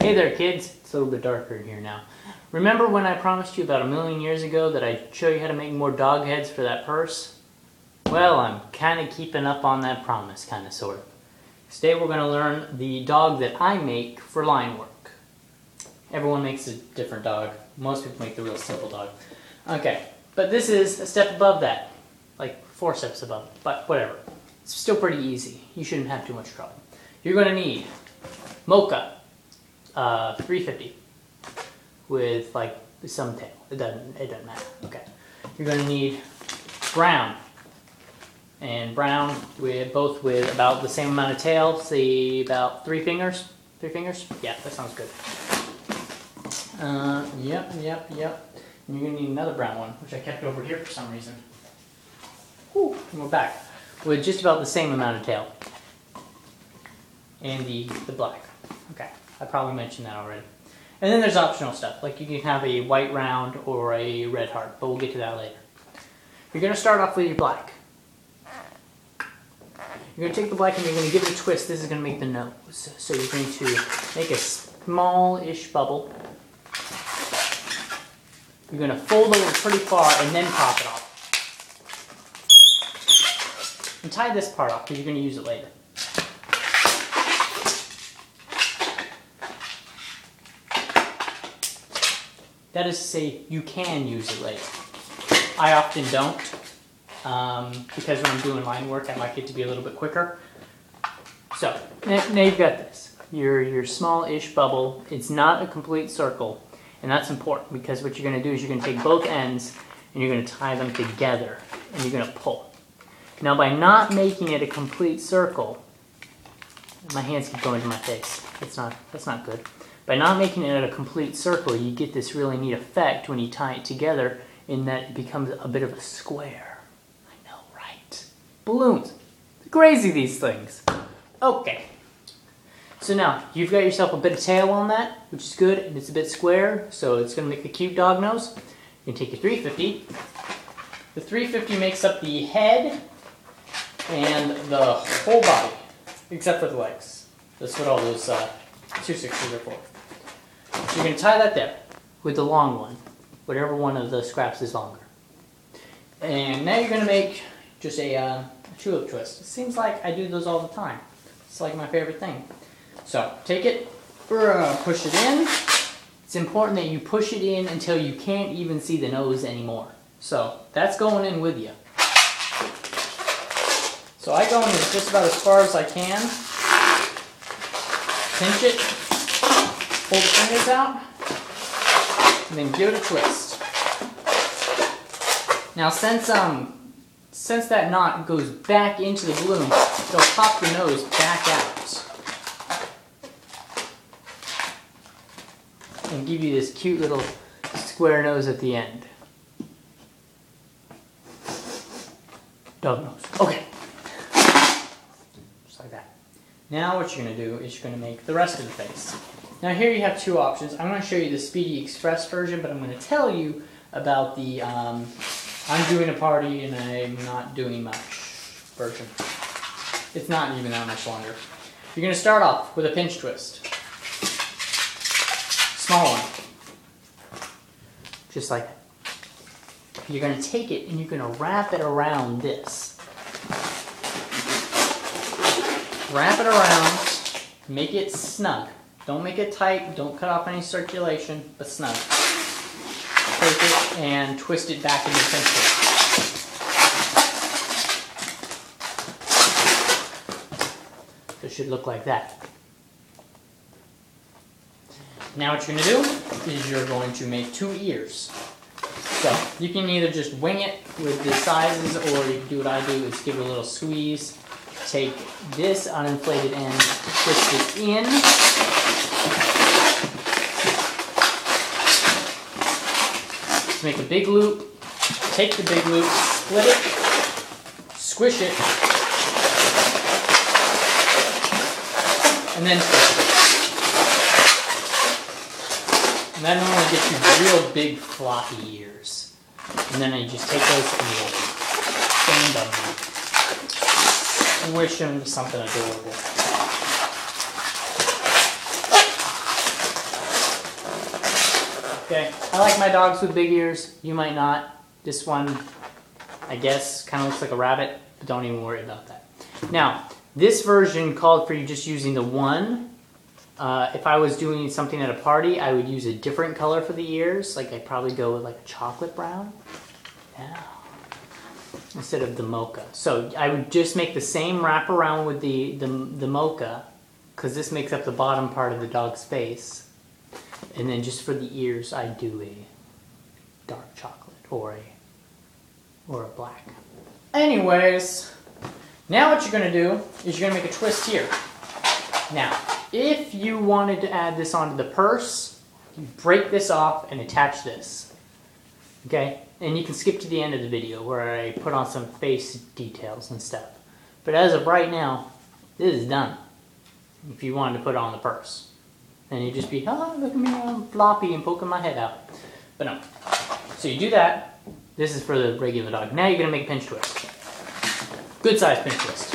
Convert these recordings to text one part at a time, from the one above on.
Hey there kids, it's a little bit darker in here now. Remember when I promised you about 1,000,000 years ago that I'd show you how to make more dog heads for that purse? Well, I'm kind of keeping up on that promise, kind of, sort of. Today we're going to learn the dog that I make for line work. Everyone makes a different dog. Most people make the real simple dog. Okay, but this is a step above that. Like 4 steps above, but whatever. It's still pretty easy. You shouldn't have too much trouble. You're going to need Mocha 350 with like some tail. It doesn't matter. Okay. You're going to need brown, and brown with both with about the same amount of tail. Say about 3 fingers. 3 fingers? Yeah, that sounds good. Yep. And you're going to need another brown one, which I kept over here for some reason. Whew, and we're back with just about the same amount of tail. And the black. Okay, I probably mentioned that already. And then there's optional stuff, like you can have a white round or a red heart, but we'll get to that later. You're going to start off with your black. You're going to take the black and you're going to give it a twist. This is going to make the nose. So you're going to make a small-ish bubble. You're going to fold over pretty far and then pop it off. And tie this part off because you're going to use it later. That is to say, you can use it later. I often don't, because when I'm doing line work, I like it to be a little bit quicker. So, now you've got this. Your small-ish bubble. It's not a complete circle, and that's important because what you're going to do is you're going to take both ends and you're going to tie them together, and you're going to pull. Now, by not making it a complete circle, my hands keep going to my face. That's not good. By not making it a complete circle, you get this really neat effect when you tie it together in that it becomes a bit of a square. I know, right? Balloons. Crazy, these things. Okay. So now, you've got yourself a bit of tail on that, which is good, and it's a bit square, so it's going to make a cute dog nose. You can take your 350. The 350 makes up the head and the whole body, except for the legs. That's what all those 260s are for. So you're going to tie that there with the long one, whatever one of the scraps is longer. And now you're going to make just a tulip twist. It seems like I do those all the time. It's like my favorite thing. So take it, push it in. It's important that you push it in until you can't even see the nose anymore. So that's going in with you. So I go in just about as far as I can. Pinch it, pull the fingers out, and then give it a twist. Now since that knot goes back into the balloon, it'll pop the nose back out. And give you this cute little square nose at the end. Dog nose. Okay. Just like that. Now what you're going to do is you're going to make the rest of the face. Now here you have 2 options. I'm going to show you the Speedy Express version, but I'm going to tell you about the I'm doing a party and I'm not doing much version. It's not even that much longer. You're going to start off with a pinch twist. Small one. Just like that. You're going to take it and you're going to wrap it around this. Wrap it around, make it snug. Don't make it tight, don't cut off any circulation, but snug. Take it and twist it back into the pinch twist. So it should look like that. Now what you're going to do is you're going to make 2 ears. So you can either just wing it with the sizes, or you can do what I do is give it a little squeeze. Take this uninflated end, twist it in. To make a big loop, take the big loop, split it, squish it, and then twist it. And that normally gets you real big floppy ears. And then you just take those and you stand on them. And wish them something adorable. Okay, I like my dogs with big ears. You might not. This one, I guess, kind of looks like a rabbit, but don't even worry about that. Now, this version called for you just using the one. If I was doing something at a party, I would use a different color for the ears. Like I'd probably go with like a chocolate brown. Yeah. Instead of the mocha. So I would just make the same wraparound with the mocha, because this makes up the bottom part of the dog's face. And then just for the ears, I do a dark chocolate or a black. Anyways, now what you're gonna do is you're gonna make a twist here. Now, if you wanted to add this onto the purse, you break this off and attach this. Okay? And you can skip to the end of the video where I put on some face details and stuff. But as of right now, this is done. If you wanted to put it on the purse. And you'd just be, oh, look at me, I'm floppy and poking my head out. But no. So you do that. This is for the regular dog. Now you're going to make a pinch twist. Good size pinch twist.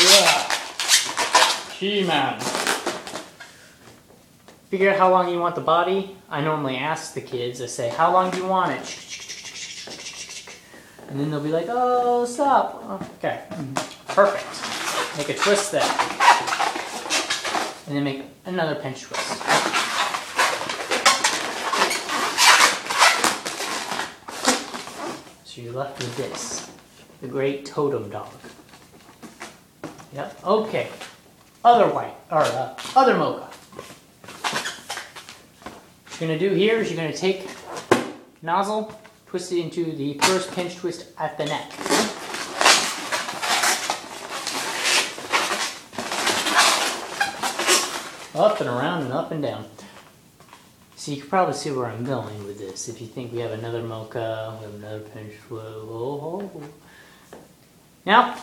Yeah. He-Man. Figure out how long you want the body. I normally ask the kids, I say, how long do you want it? And then they'll be like, oh, stop. Okay, perfect. Make a twist there. And then make another pinch twist. So you're left with this, the great totem dog. Yep, okay. Other white, or other mocha. What you're going to do here is you're going to take nozzle, twist it into the first pinch twist at the neck. Up and around and up and down. So you can probably see where I'm going with this. If you think we have another mocha, we have another pinch twist. Oh. Now,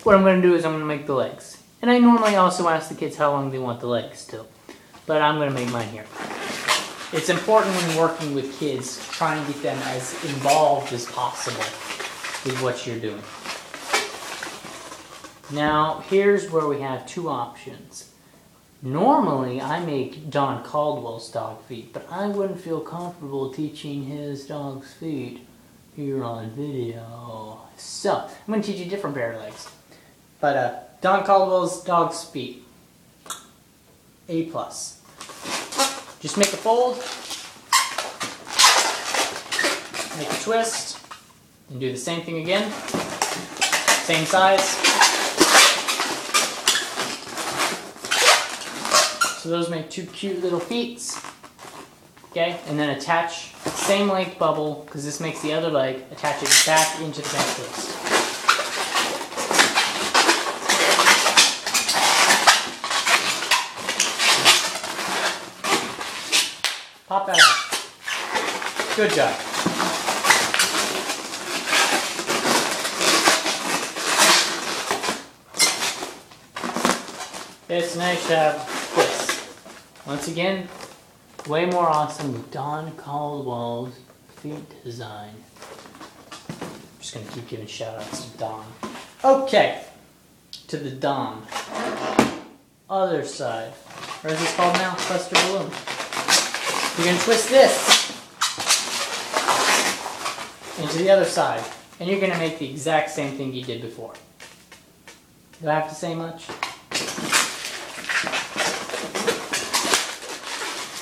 what I'm going to do is I'm going to make the legs. And I normally also ask the kids how long they want the legs too. But I'm going to make mine here. It's important when working with kids, try and get them as involved as possible with what you're doing. Now, here's where we have two options. Normally, I make Don Caldwell's dog feet, but I wouldn't feel comfortable teaching his dog's feet here on video. So, I'm going to teach you a different pair of legs. But Don Caldwell's dog's feet, A+. Just make a fold, make a twist, and do the same thing again. Same size. So those make two cute little feet. Okay, and then attach same length bubble, because this makes the other leg, attach it back into the bench twist. Pop that out. Good job. It's nice to have this. Once again, way more awesome with Don Caldwell's feet design. I'm just going to keep giving shout outs to Don. Okay, to the Don. Other side. Or is this called now? Cluster balloon. You're going to twist this into the other side, and you're going to make the exact same thing you did before. Do I have to say much?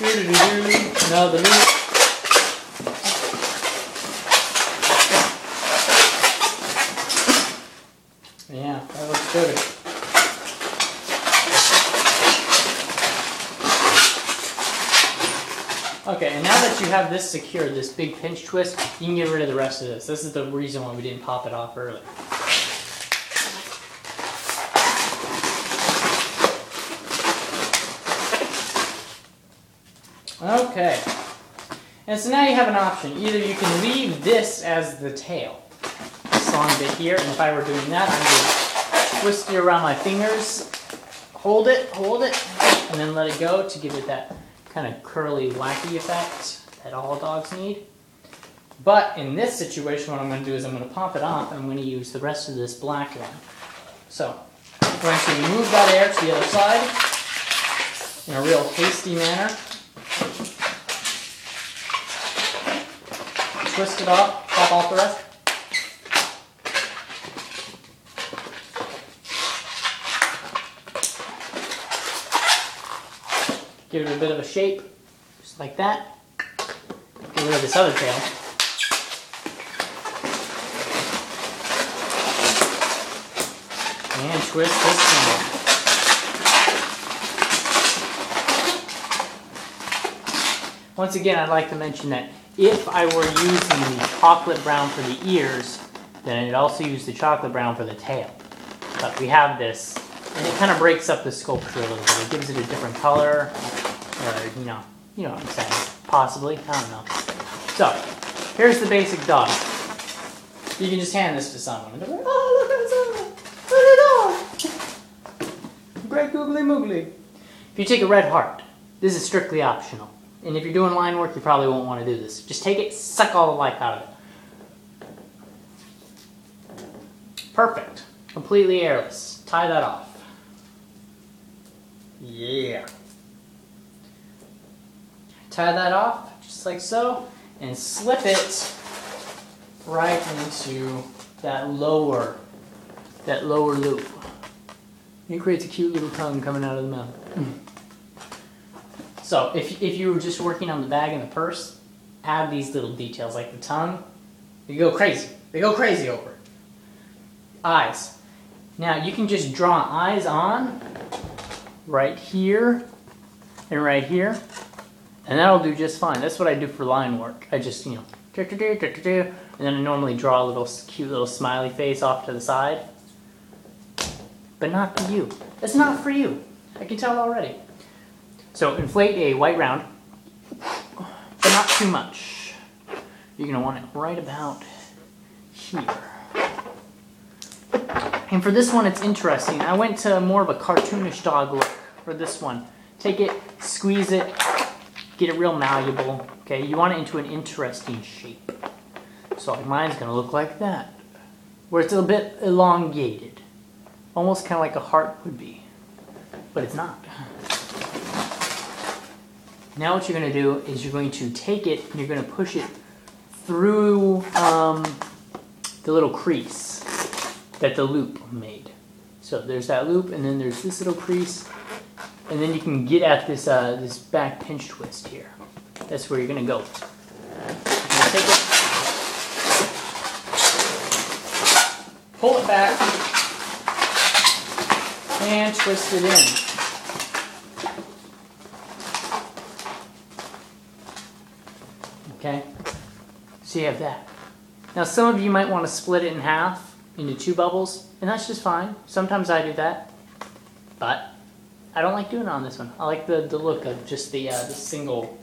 Another loop. Yeah, that looks good. Okay, and now that you have this secured, this big pinch twist, you can get rid of the rest of this. This is the reason why we didn't pop it off earlier. Okay, and so now you have an option. Either you can leave this as the tail, this long bit here, and if I were doing that, I would twist it around my fingers, hold it, and then let it go to give it that kind of curly, wacky effect that all dogs need. But in this situation, what I'm going to do is I'm going to pop it off, and I'm going to use the rest of this black one. So, I'm going to move that air to the other side in a real hasty manner. twist it off, pop off the rest. Give it a bit of a shape, just like that. Get rid of this other tail. And twist this one. Once again, I'd like to mention that if I were using the chocolate brown for the ears, then I'd also use the chocolate brown for the tail. But we have this, and it kind of breaks up the sculpture a little bit. It gives it a different color, or you know what I'm saying, possibly, I don't know. So, here's the basic dog. You can just hand this to someone, and they're like, oh, look at this, look at the dog. Great googly moogly. If you take a red heart, this is strictly optional. And if you're doing line work, you probably won't want to do this. Just take it, suck all the life out of it. Perfect. Completely airless. Tie that off. Yeah. Tie that off, just like so, and slip it right into that lower loop. It creates a cute little tongue coming out of the mouth. So if you were just working on the bag and the purse, add these little details like the tongue. They go crazy. They go crazy over it. Eyes. Now you can just draw eyes on right here and right here, and that'll do just fine. That's what I do for line work. I just, and then I normally draw a little cute little smiley face off to the side. But not for you. That's not for you. I can tell already. So inflate a white round, but not too much. You're going to want it right about here. And for this one, it's interesting. I went to more of a cartoonish dog look for this one. Take it, squeeze it, get it real malleable. Okay, you want it into an interesting shape. So like mine's going to look like that, where it's a bit elongated, almost kind of like a heart would be, but it's not. Now what you're going to do is you're going to take it and you're going to push it through the little crease that the loop made. So there's that loop, and then there's this little crease, and then you can get at this this back pinch twist here. That's where you're going to go. You're going to take it, pull it back, and twist it in. Okay, so you have that. Now some of you might want to split it in half into 2 bubbles, and that's just fine. Sometimes I do that, but I don't like doing it on this one. I like the look of just the single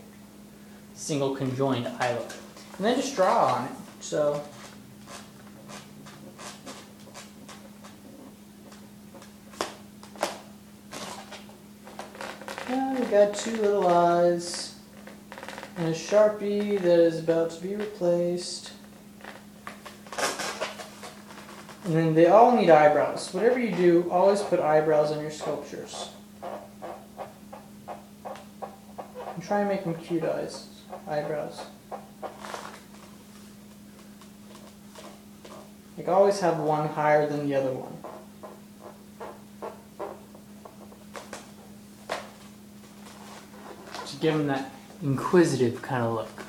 conjoined eye look. And then just draw on it. So now we've got 2 little eyes. And a Sharpie that is about to be replaced. And then they all need eyebrows. Whatever you do, always put eyebrows on your sculptures. And try and make them cute eyebrows. Like always have one higher than the other one. To give them that inquisitive kind of look.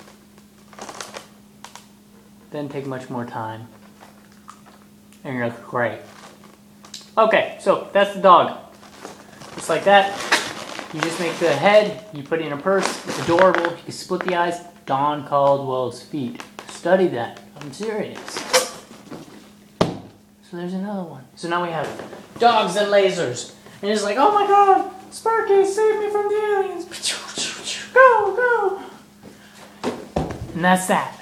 Doesn't take much more time. And you're looking great. Okay, so that's the dog. Just like that. You just make the head, you put it in a purse, it's adorable, you can split the eyes. Don Caldwell's feet. Study that. I'm serious. So there's another one. So now we have dogs and lasers. And it's like, oh my god, Sparky, save me from the aliens. Go, go. And that's that.